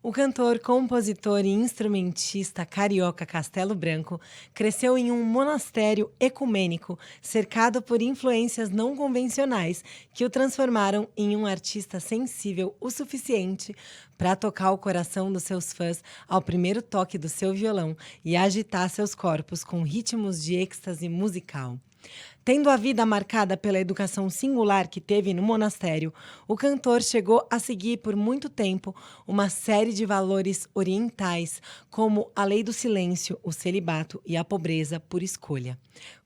O cantor, compositor e instrumentista carioca Castelo Branco cresceu em um monastério ecumênico, cercado por influências não convencionais que o transformaram em um artista sensível o suficiente para tocar o coração dos seus fãs ao primeiro toque do seu violão e agitar seus corpos com ritmos de êxtase musical. Tendo a vida marcada pela educação singular que teve no monastério, o cantor chegou a seguir por muito tempo uma série de valores orientais, como a lei do silêncio, o celibato e a pobreza por escolha.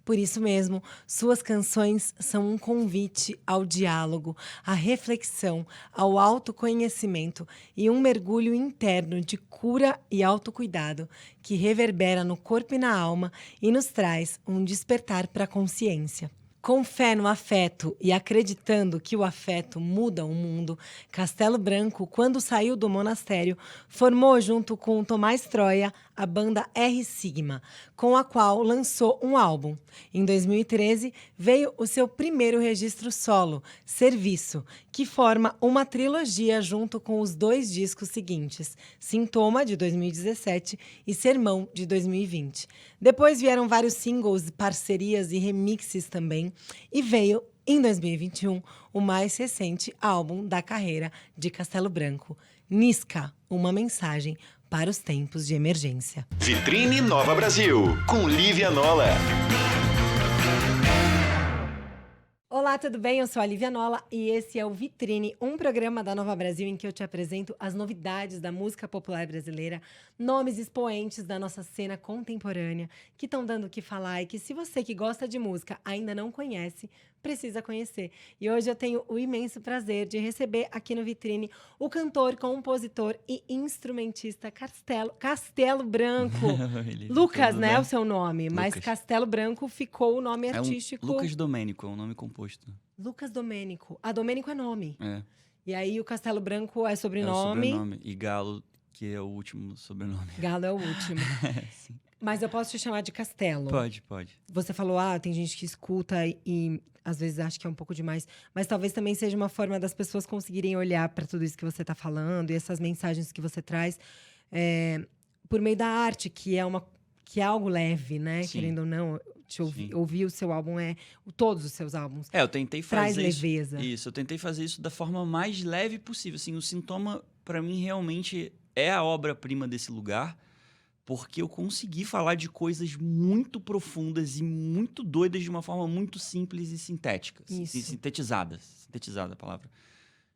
Por isso mesmo, suas canções são um convite ao diálogo, à reflexão, ao autoconhecimento e um mergulho interno de cura e autocuidado que reverbera no corpo e na alma e nos traz um despertar para a consciência. Com fé no afeto e acreditando que o afeto muda o mundo, Castelo Branco, quando saiu do monastério, formou junto com Tomás Troia a banda R Sigma, com a qual lançou um álbum. Em 2013, veio o seu primeiro registro solo, Serviço, que forma uma trilogia junto com os 2 discos seguintes, Sintoma, de 2017 e Sermão, de 2020. Depois vieram vários singles, parcerias e remixes também, e veio, em 2021, o mais recente álbum da carreira de Castelo Branco, Nisca, uma mensagem para os tempos de emergência. Vitrine Nova Brasil, com Lívia Nola. Olá, tudo bem? Eu sou a Lívia Nola e esse é o Vitrine, um programa da Nova Brasil em que eu te apresento as novidades da música popular brasileira, nomes expoentes da nossa cena contemporânea que estão dando o que falar e que, se você que gosta de música ainda não conhece, precisa conhecer. E hoje eu tenho o imenso prazer de receber aqui no Vitrine o cantor, compositor e instrumentista Castelo Branco. Lucas, né, é o seu nome, mas Lucas. Castelo Branco ficou o nome artístico. Lucas Domênico, é um nome composto. Lucas Domênico. Ah, Domênico é nome. É. E aí o Castelo Branco é É o sobrenome. sobrenome. E Galo, que é o último sobrenome. Galo é o último. Sim. Mas eu posso te chamar de Castelo. Pode. Você falou, tem gente que escuta e às vezes acha que é um pouco demais. Mas talvez também seja uma forma das pessoas conseguirem olhar para tudo isso que você está falando e essas mensagens que você traz por meio da arte, que é algo leve, né? Sim. Querendo ou não, ouvir o seu álbum todos os seus álbuns. Eu tentei Traz fazer leveza. Isso, eu tentei fazer isso da forma mais leve possível. Assim, o Sintoma, para mim, realmente é a obra-prima desse lugar, porque eu consegui falar de coisas muito profundas e muito doidas de uma forma muito simples e sintética. Isso. Sintetizada a palavra.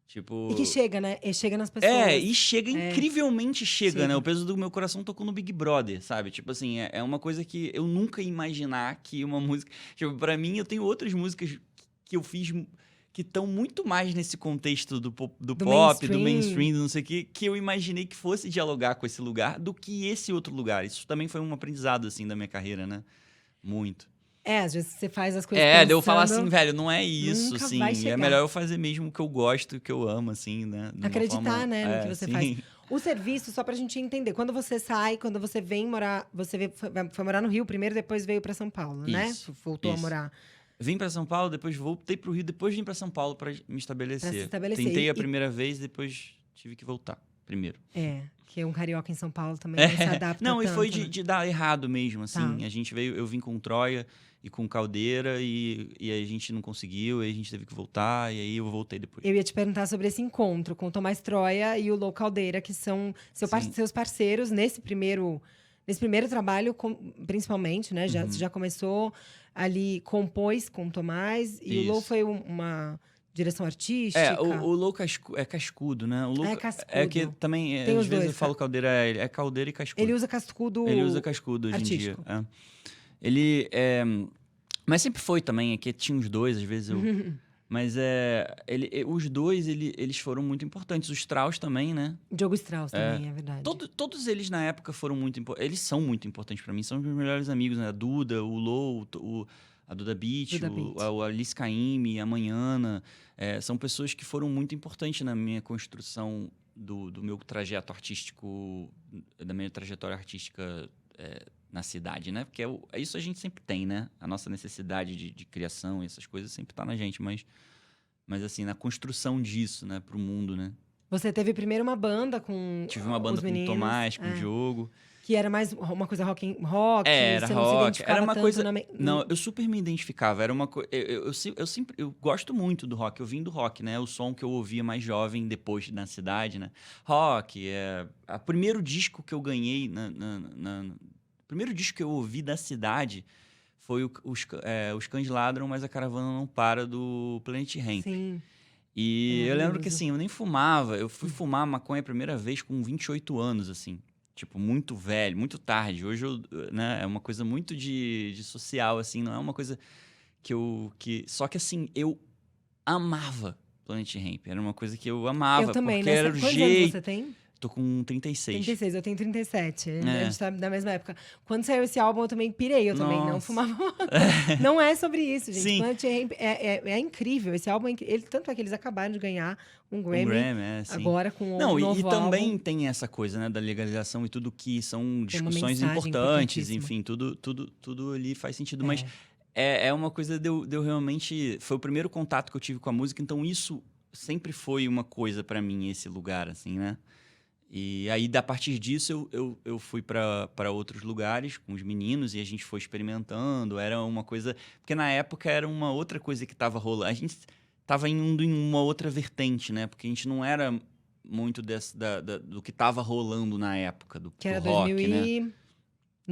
Tipo... E que chega, né? E chega nas pessoas. E chega, incrivelmente chega, né? O peso do meu coração tocou no Big Brother, sabe? Tipo assim, é uma coisa que eu nunca ia imaginar que uma música... Tipo, pra mim, eu tenho outras músicas que eu fiz que estão muito mais nesse contexto do pop, do mainstream, do não sei o quê, que eu imaginei que fosse dialogar com esse lugar do que esse outro lugar. Isso também foi um aprendizado, assim, da minha carreira, né? Muito. Às vezes você faz as coisas pensando... de eu falar assim, velho, não é isso, nunca assim. vai chegar. É melhor eu fazer mesmo o que eu gosto, o que eu amo, assim, né? Acreditar, né, no que você sim. faz. O serviço, só pra gente entender, quando você sai, quando você vem morar... foi morar no Rio primeiro, depois veio pra São Paulo, né? Voltou a morar... Vim pra São Paulo, depois voltei pro Rio, depois vim pra São Paulo pra me estabelecer. Pra se estabelecer. Tentei a primeira vez, depois tive que voltar primeiro. Que um carioca em São Paulo também não se adapta Não, tanto, e foi né? de dar errado mesmo, assim. Tá. Eu vim com Troia e com Caldeira e a gente não conseguiu, aí a gente teve que voltar, e aí eu voltei depois. Eu ia te perguntar sobre esse encontro com o Tomás Troia e o Lou Caldeira, que são seus parceiros nesse primeiro trabalho, principalmente, né? Você já começou ali, compôs com o Tomás, e o Lou foi uma direção artística. O Lou é cascudo, né? O Lou é cascudo. É que também, Tem às os vezes dois, eu falo Caldeira, é Caldeira e cascudo. Ele usa cascudo hoje artístico. em dia. Ele mas sempre foi também, é que tinha os dois, às vezes eu... Mas os dois, eles foram muito importantes. O Strauss também, né? Diogo Strauss também, é verdade. Todos eles, na época, foram muito importantes. Eles são muito importantes pra mim. São os meus melhores amigos, né? A Duda, o Lou, a Duda Beat, o Alice Caymmi, a Manhana. São pessoas que foram muito importantes na minha construção do meu trajeto artístico, da minha trajetória artística na cidade, né? Porque isso a gente sempre tem, né? A nossa necessidade de criação e essas coisas sempre tá na gente, mas assim, na construção disso, né? Pro mundo, né? Você teve primeiro uma banda com Tive uma banda os com o meninos, Tomás, com o Diogo. que era mais uma coisa rock, Era você não se rock, identificava era uma tanto coisa... na... Não, eu super me identificava, era uma coisa... Eu sempre... Eu gosto muito do rock, eu vim do rock, né? O som que eu ouvia mais jovem, depois na cidade, né? Rock, o primeiro disco que eu ganhei, o primeiro disco que eu ouvi da cidade foi Os Cães Ladram, Mas a Caravana Não Para, do Planet Hemp. Sim, E eu lembro que, maravilhoso. assim, eu nem fumava. Eu fui fumar maconha a primeira vez com 28 anos, assim. Tipo, muito velho, muito tarde. Hoje, né, é uma coisa muito de social, assim. Não é uma coisa Só que, assim, eu amava Planet Hemp. Era uma coisa que eu amava. Eu também, porque né? era o Quantos anos jeito... você tem? Tô com 36. 36, eu tenho 37. A É. gente tá da mesma época. Quando saiu esse álbum, eu também pirei. Eu também não Nossa. fumava maconha. Não é sobre isso, gente. Sim. Planet Hemp é incrível. Esse álbum é incrível. Tanto é que eles acabaram de ganhar um Grammy, Sim. agora com Não, um e novo também álbum. tem essa coisa, né, da legalização e tudo que são Tem uma discussões mensagem importantes, importantíssima. enfim, tudo ali faz sentido. Mas é uma coisa de eu realmente... Foi o primeiro contato que eu tive com a música, então isso sempre foi uma coisa pra mim, esse lugar, assim, né? E aí, a partir disso, eu fui para outros lugares com os meninos e a gente foi experimentando. Era uma coisa... Porque na época era uma outra coisa que estava rolando. A gente estava indo em uma outra vertente, né? Porque a gente não era muito do que estava rolando na época do Que era rock, né?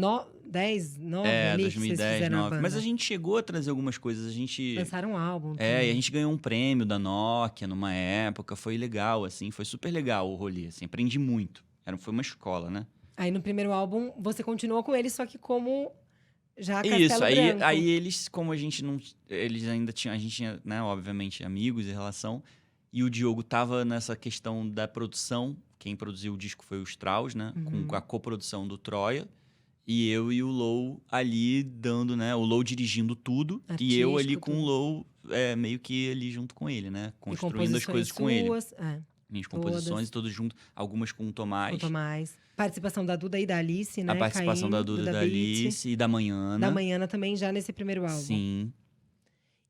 2010, 9 ali, que vocês 2010, fizeram a 2009. banda. Mas a gente chegou a trazer algumas coisas. A gente... Lançaram um álbum e também. a gente ganhou um prêmio da Nokia numa época. Foi legal, assim. Foi super legal o rolê, assim. Aprendi muito. Foi uma escola, né? Aí no primeiro álbum, você continuou com eles, só que como já Castelo Isso, Branco. aí eles, como a gente não... Eles ainda tinham... A gente tinha, né, obviamente, amigos em relação. E o Diogo tava nessa questão da produção. Quem produziu o disco foi o Strauss, né? Com a coprodução do Troia. E eu e o Lou ali dando, né? O Lou dirigindo tudo. E eu ali Artístico, com o tudo. Lou, meio que ali junto com ele, né? E Construindo as coisas com ele. suas, Minhas todas. composições, todos juntos. Algumas com o Tomás. com o Tomás. Participação da Duda e da Alice, né? A participação Caim, da Duda e da Beat. Alice. E da Manhana. Da Manhana também, já nesse primeiro álbum. Sim.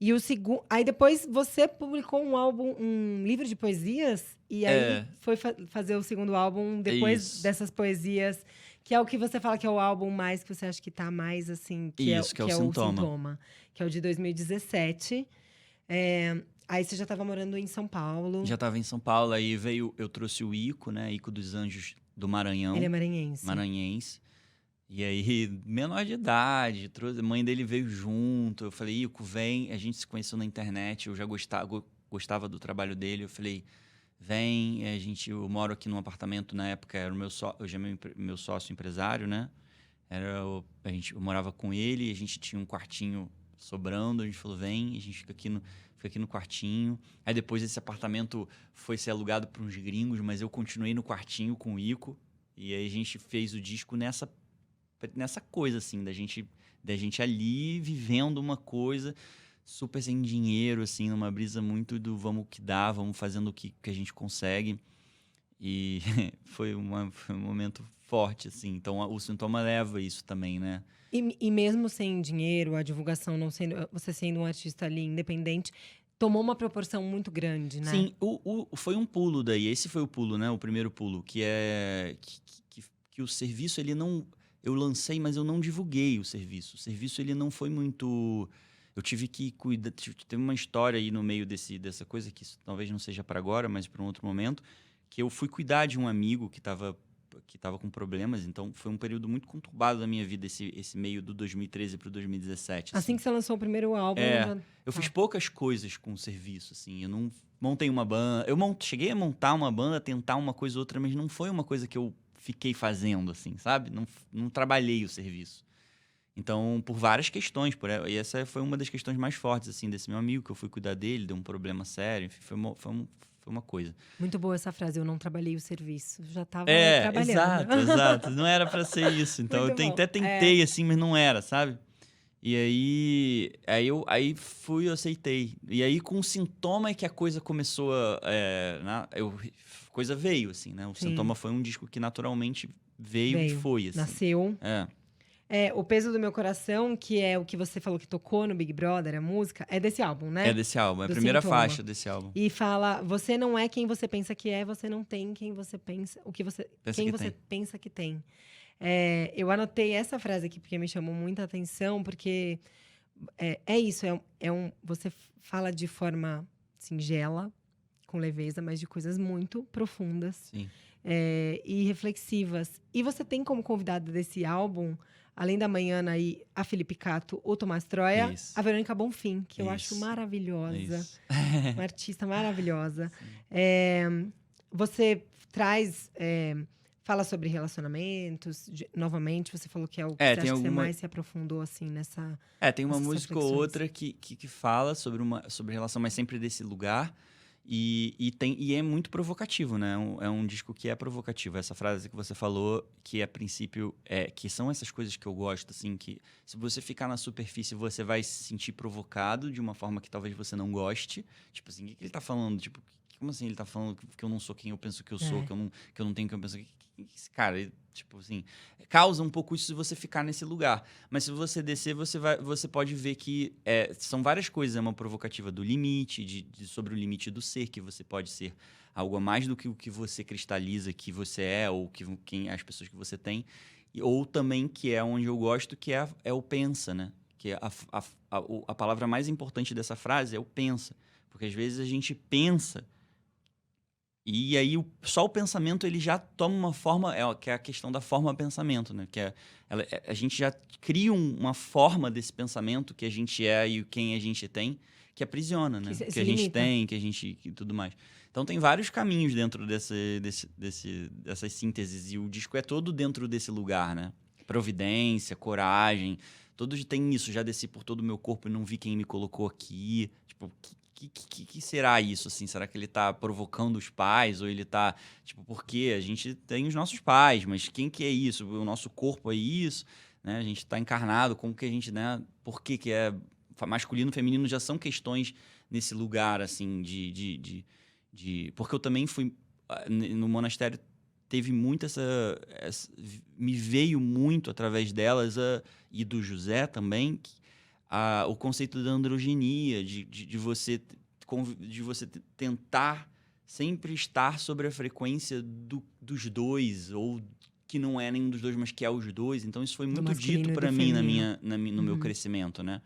E o segundo... Aí depois você publicou um álbum, um livro de poesias. E aí foi fazer o segundo álbum depois Isso. dessas poesias. Que é o que você fala que é o álbum mais que você acha que tá mais, assim... Que Isso, que é o o Sintoma. Sintoma. Que é o de 2017. Aí você já estava morando em São Paulo. Já estava em São Paulo, aí eu trouxe o Ico, né? Ico dos Anjos do Maranhão. Ele é maranhense. Maranhense. E aí, menor de idade, a mãe dele veio junto. Eu falei, Ico, vem. A gente se conheceu na internet, eu já gostava do trabalho dele. Eu falei, vem. Eu moro aqui num apartamento, na época era hoje é meu sócio empresário, né? Eu morava com ele, a gente tinha um quartinho sobrando. A gente falou, vem, a gente fica aqui no quartinho. Aí depois esse apartamento foi ser alugado para uns gringos, mas eu continuei no quartinho com o Ico. E aí a gente fez o disco nessa coisa, assim, da gente ali vivendo uma coisa super sem dinheiro, assim, numa brisa muito do vamos que dá, vamos fazendo o que a gente consegue. E foi um momento forte, assim. Então o Sintoma leva isso também, né? E mesmo sem dinheiro, a divulgação não sendo... Você sendo um artista ali independente, tomou uma proporção muito grande, né? Sim, foi um pulo daí. Esse foi o pulo, né? O primeiro pulo, que é... Que o serviço, ele não... Eu lancei, mas eu não divulguei o serviço. O serviço, ele não foi muito... Eu tive que cuidar... Teve uma história aí no meio dessa coisa, que isso talvez não seja para agora, mas para um outro momento, que eu fui cuidar de um amigo que estava com problemas. Então, foi um período muito conturbado da minha vida, esse meio do 2013 para o 2017. Assim que você lançou o primeiro álbum... Eu fiz poucas coisas com o serviço, assim. Eu não montei uma banda... cheguei a montar uma banda, tentar uma coisa ou outra, mas não foi uma coisa que eu fiquei fazendo, assim, sabe? Não trabalhei o serviço. Então, por várias questões. E essa foi uma das questões mais fortes, assim, desse meu amigo, que eu fui cuidar dele, deu um problema sério. Enfim, foi uma coisa. Muito boa essa frase, eu não trabalhei o serviço. Já estava trabalhando. Exato. Não era pra ser isso. Então, Muito eu bom. até tentei, assim, mas não era, sabe? E eu aceitei. E aí, com o Sintoma é que a coisa começou a coisa veio, assim, né? O Sim. Sintoma foi um disco que naturalmente veio e foi, assim. Nasceu. O Peso do Meu Coração, que é o que você falou que tocou no Big Brother, a música, é desse álbum, né? É desse álbum, é a Do primeira Sintoma. faixa desse álbum. E fala, você não é quem você pensa que é, você não tem quem você pensa, quem você pensa que tem. Eu anotei essa frase aqui porque me chamou muita atenção, porque isso, você fala de forma singela, com leveza, mas de coisas muito profundas. Sim. E reflexivas. E você tem como convidado desse álbum, além da Manhana aí, a Felipe Cato, o Tomás Troia, a Verônica Bonfim, que eu acho maravilhosa. Uma artista maravilhosa. Você traz... fala sobre relacionamentos, novamente, você falou que é o que você mais se aprofundou, assim, nessa... tem uma música ou outra que fala sobre relação, mas sempre desse lugar. E é muito provocativo, né? É um disco que é provocativo. Essa frase que você falou, que a princípio que são essas coisas que eu gosto, assim, que se você ficar na superfície, você vai se sentir provocado de uma forma que talvez você não goste. Tipo assim, o que ele tá falando? Tipo, como assim ele tá falando que eu não sou quem eu penso que eu sou, que eu não tenho quem eu penso que... Cara, tipo assim, causa um pouco isso se você ficar nesse lugar. Mas se você descer, você pode ver que são várias coisas. É uma provocativa do limite, sobre o limite do ser, que você pode ser algo a mais do que o que você cristaliza que você é, ou as pessoas que você tem. Ou também, que é onde eu gosto, que é o pensa, né? Que a palavra mais importante dessa frase é o pensa. Porque às vezes a gente pensa... E aí, só o pensamento, ele já toma uma forma... que é a questão da forma-pensamento, né? Que a gente já cria uma forma desse pensamento que a gente é e quem a gente tem, que aprisiona, né? Que a gente tem, que tudo mais. Então, tem vários caminhos dentro dessas sínteses. E o disco é todo dentro desse lugar, né? Providência, coragem... Todos têm isso. Já desci por todo o meu corpo e não vi quem me colocou aqui. Tipo... que será isso, assim? Será que ele tá provocando os pais? Ou ele tá... Tipo, por quê? A gente tem os nossos pais, mas quem que é isso? O nosso corpo é isso, né? A gente tá encarnado, como que a gente, né? Por que é... Masculino e feminino já são questões nesse lugar, assim, Porque eu também fui... No monastério teve muito me veio muito através delas, e do José também, o conceito da androginia, de você tentar sempre estar sobre a frequência dos dois, ou que não é nenhum dos dois, mas que é os dois. Então, isso foi muito dito para mim no meu crescimento, né?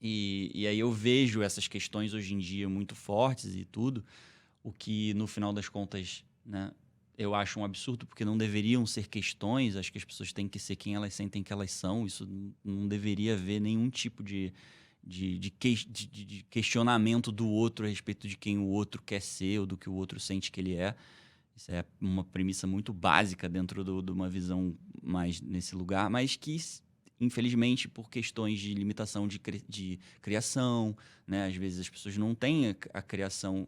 E aí eu vejo essas questões hoje em dia muito fortes e tudo, o que, no final das contas, né, eu acho um absurdo, porque não deveriam ser questões. Acho que as pessoas têm que ser quem elas sentem que elas são. Isso não deveria haver nenhum tipo de questionamento do outro a respeito de quem o outro quer ser ou do que o outro sente que ele é. Isso é uma premissa muito básica dentro de uma visão mais nesse lugar, mas que, infelizmente, por questões de limitação de criação, né, às vezes as pessoas não têm a criação...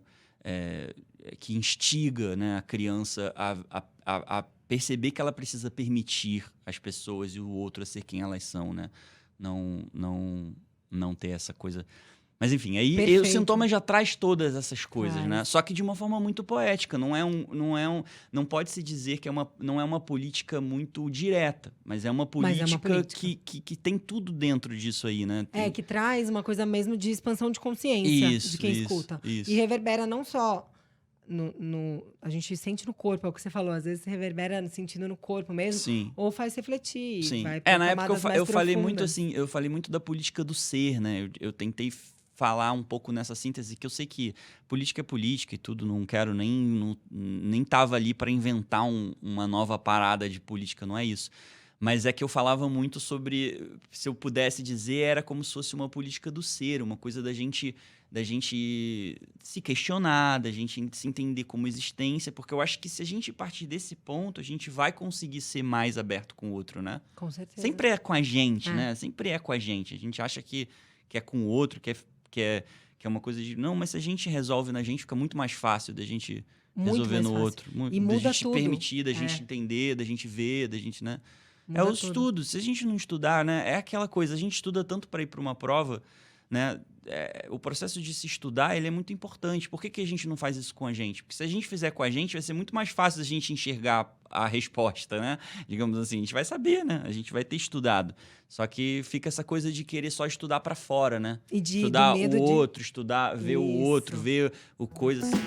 que instiga, né, a criança a perceber que ela precisa permitir as pessoas e o outro a ser quem elas são, né? Não ter essa coisa... Mas, enfim, aí o Sintoma já traz todas essas coisas, né? Só que de uma forma muito poética. Não pode-se dizer que não é uma política muito direta, mas é uma política, que tem tudo dentro disso aí, né? Que traz uma coisa mesmo de expansão de consciência de quem escuta. Isso. E reverbera não só a gente sente no corpo, é o que você falou, às vezes reverbera sentindo no corpo mesmo, Sim. Ou faz refletir. Sim. Vai na época eu falei muito profundas. assim, eu falei muito da política do ser, né? Eu tentei falar um pouco nessa síntese, que eu sei que política é política e tudo, não quero nem tava ali para inventar uma nova parada de política, não é isso. Mas é que eu falava muito sobre, se eu pudesse dizer, era como se fosse uma política do ser, uma coisa da gente se questionar, da gente se entender como existência, porque eu acho que se a gente partir desse ponto, a gente vai conseguir ser mais aberto com o outro, né? Com certeza. Sempre é com a gente, né? Sempre é com a gente. A gente acha que é com o outro, que é uma coisa de... Não, mas se a gente resolve na gente, fica muito mais fácil da gente resolver no outro. E muda da gente tudo. permitir, da gente entender, da gente ver, da gente, né? Muda o tudo. estudo. Se a gente não estudar, né? É aquela coisa, a gente estuda tanto para ir para uma prova, né? o processo de se estudar, ele é muito importante. Por que a gente não faz isso com a gente? Porque se a gente fizer com a gente, vai ser muito mais fácil a gente enxergar a resposta, né? Digamos assim, a gente vai saber, né? A gente vai ter estudado. Só que fica essa coisa de querer só estudar para fora, né? E de Estudar do medo o outro, estudar, ver o outro, Isso. ver o coisa assim.